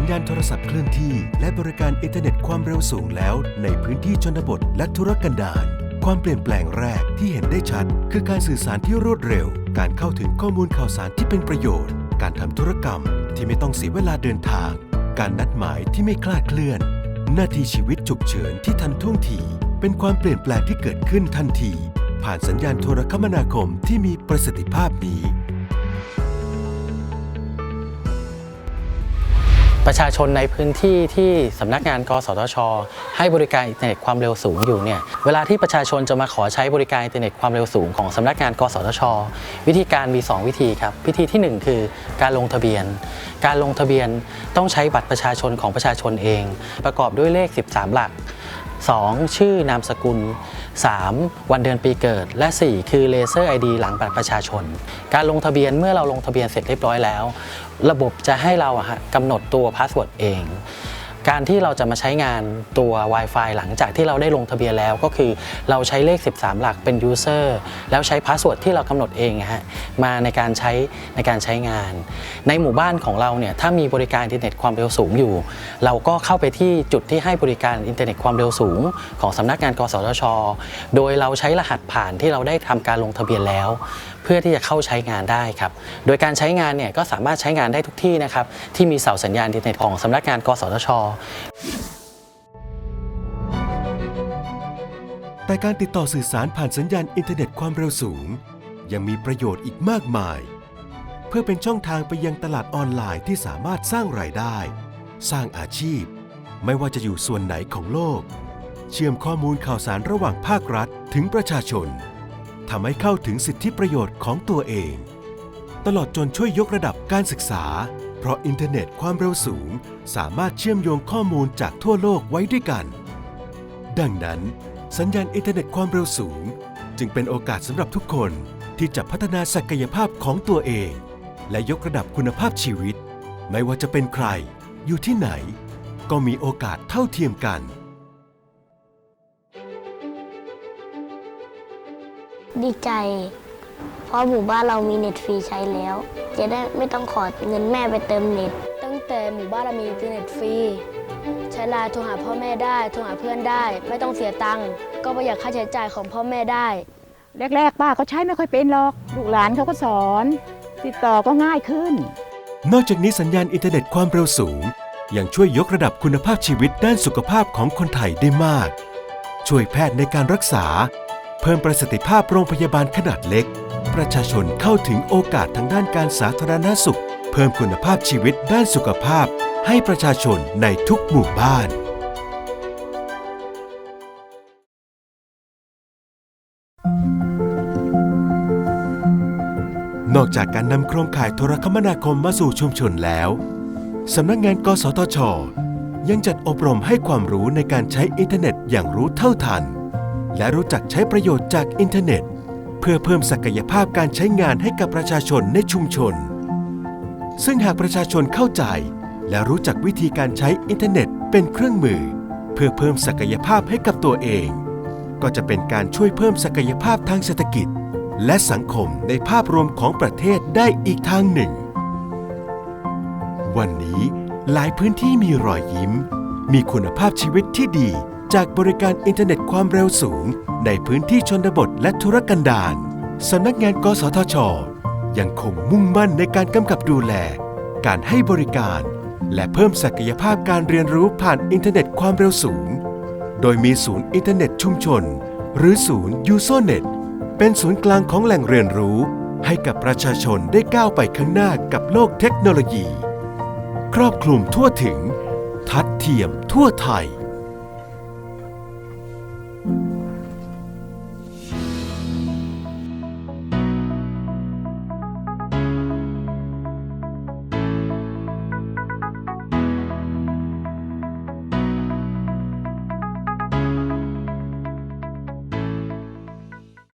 สัญญาณโทรศัพท์เคลื่อนที่และบริการอินเทอร์เน็ตความเร็วสูงแล้วในพื้นที่ชนบทและทุรกันดารความเปลี่ยนแปลงแรกที่เห็นได้ชัดคือการสื่อสารที่รวดเร็วการเข้าถึงข้อมูลข่าวสารที่เป็นประโยชน์การทำธุรกรรมที่ไม่ต้องเสียเวลาเดินทางการนัดหมายที่ไม่คลาดเคลื่อนหน้าที่ชีวิตฉุกเฉินที่ทันท่วงทีเป็นความเปลี่ยนแปลงที่เกิดขึ้นทันทีผ่านสัญญาณโทรคมนาคมที่มีประสิทธิภาพนี้ประชาชนในพื้นที่ที่สำนักงานกสทช.ให้บริการอินเทอร์เน็ตความเร็วสูงอยู่เนี่ยเวลาที่ประชาชนจะมาขอใช้บริการอินเทอร์เน็ตความเร็วสูงของสำนักงานกสทช.วิธีการมี2วิธีครับวิธีที่1คือการลงทะเบียนการลงทะเบียนต้องใช้บัตรประชาชนของประชาชนเองประกอบด้วยเลข13หลัก2ชื่อนามสกุล3วันเดือนปีเกิดและ4คือเลเซอร์ ID หลังบัตรประชาชนการลงทะเบียนเมื่อเราลงทะเบียนเสร็จเรียบร้อยแล้วระบบจะให้เรากำหนดตัวพาสเวิร์ดเองการที่เราจะมาใช้งานตัว Wi-Fi หลังจากที่เราได้ลงทะเบียนแล้วก็คือเราใช้เลข13หลักเป็น User แล้วใช้พาสเวิร์ดที่เรากำหนดเองมาในการใช้งานในหมู่บ้านของเราเนี่ยถ้ามีบริการอินเทอร์เน็ตความเร็วสูงอยู่เราก็เข้าไปที่จุดที่ให้บริการอินเทอร์เน็ตความเร็วสูงของสำนักงานกสทช.โดยเราใช้รหัสผ่านที่เราได้ทำการลงทะเบียนแล้วเพื่อที่จะเข้าใช้งานได้ครับโดยการใช้งานเนี่ยก็สามารถใช้งานได้ทุกที่นะครับที่มีเสาสัญญาณอินเทอร์เน็ตของสำนักงานกสทช.แต่การติดต่อสื่อสารผ่านสัญญาณอินเทอร์เน็ตความเร็วสูงยังมีประโยชน์อีกมากมายเพื่อเป็นช่องทางไปยังตลาดออนไลน์ที่สามารถสร้างรายได้สร้างอาชีพไม่ว่าจะอยู่ส่วนไหนของโลกเชื่อมข้อมูลข่าวสารระหว่างภาครัฐถึงประชาชนทำให้เข้าถึงสิทธิประโยชน์ของตัวเองตลอดจนช่วยยกระดับการศึกษาเพราะอินเทอร์เน็ตความเร็วสูงสามารถเชื่อมโยงข้อมูลจากทั่วโลกไว้ด้วยกันดังนั้นสัญญาณอินเทอร์เน็ตความเร็วสูงจึงเป็นโอกาสสำหรับทุกคนที่จะพัฒนาศักยภาพของตัวเองและยกระดับคุณภาพชีวิตไม่ว่าจะเป็นใครอยู่ที่ไหนก็มีโอกาสเท่าเทียมกันดีใจเพราะหมู่บ้านเรามีเน็ตฟรีใช้แล้วจะได้ไม่ต้องขอเงินแม่ไปเติมเน็ตตั้งแต่หมู่บ้านเรามีอินเทอร์เน็ตฟรีใช้ไลน์โทรหาพ่อแม่ได้โทรหาเพื่อนได้ไม่ต้องเสียตังค์ก็ประหยัดค่าใช้จ่ายของพ่อแม่ได้แรกๆป้าเขาใช้ไม่ค่อยเป็นหรอกลูกหลานเขาก็สอนติดต่อก็ง่ายขึ้นนอกจากนี้สัญญาณอินเทอร์เน็ตความเร็วสูงยังช่วยยกระดับคุณภาพชีวิตด้านสุขภาพของคนไทยได้มากช่วยแพทย์ในการรักษาเพิ่มประสิทธิภาพโรงพยาบาลขนาดเล็กประชาชนเข้าถึงโอกาสทางด้านการสาธารณสุขเพิ่มคุณภาพชีวิตด้านสุขภาพให้ประชาชนในทุกหมู่บ้านนอกจากการนำโครงข่ายโทรคมนาคมมาสู่ชุมชนแล้วสำนักงานกสทช.ยังจัดอบรมให้ความรู้ในการใช้อินเทอร์เน็ตอย่างรู้เท่าทันและรู้จักใช้ประโยชน์จากอินเทอร์เน็ตเพื่อเพิ่มศักยภาพการใช้งานให้กับประชาชนในชุมชนซึ่งหากประชาชนเข้าใจและรู้จักวิธีการใช้อินเทอร์เน็ตเป็นเครื่องมือเพื่อเพิ่มศักยภาพให้กับตัวเองก็จะเป็นการช่วยเพิ่มศักยภาพทางเศรษฐกิจและสังคมในภาพรวมของประเทศได้อีกทางหนึ่งวันนี้หลายพื้นที่มีรอยยิ้มมีคุณภาพชีวิตที่ดีจากบริการอินเทอร์เน็ตความเร็วสูงในพื้นที่ชนบทและทุรกันดารสำนักงานกสทช.ยังคงมุ่งมั่นในการกำกับดูแลการให้บริการและเพิ่มศักยภาพการเรียนรู้ผ่านอินเทอร์เน็ตความเร็วสูงโดยมีศูนย์อินเทอร์เน็ตชุมชนหรือศูนย์ยูโซเน็ตเป็นศูนย์กลางของแหล่งเรียนรู้ให้กับประชาชนได้ก้าวไปข้างหน้ากับโลกเทคโนโลยีครอบคลุมทั่วถึงทัดเทียมทั่วไทย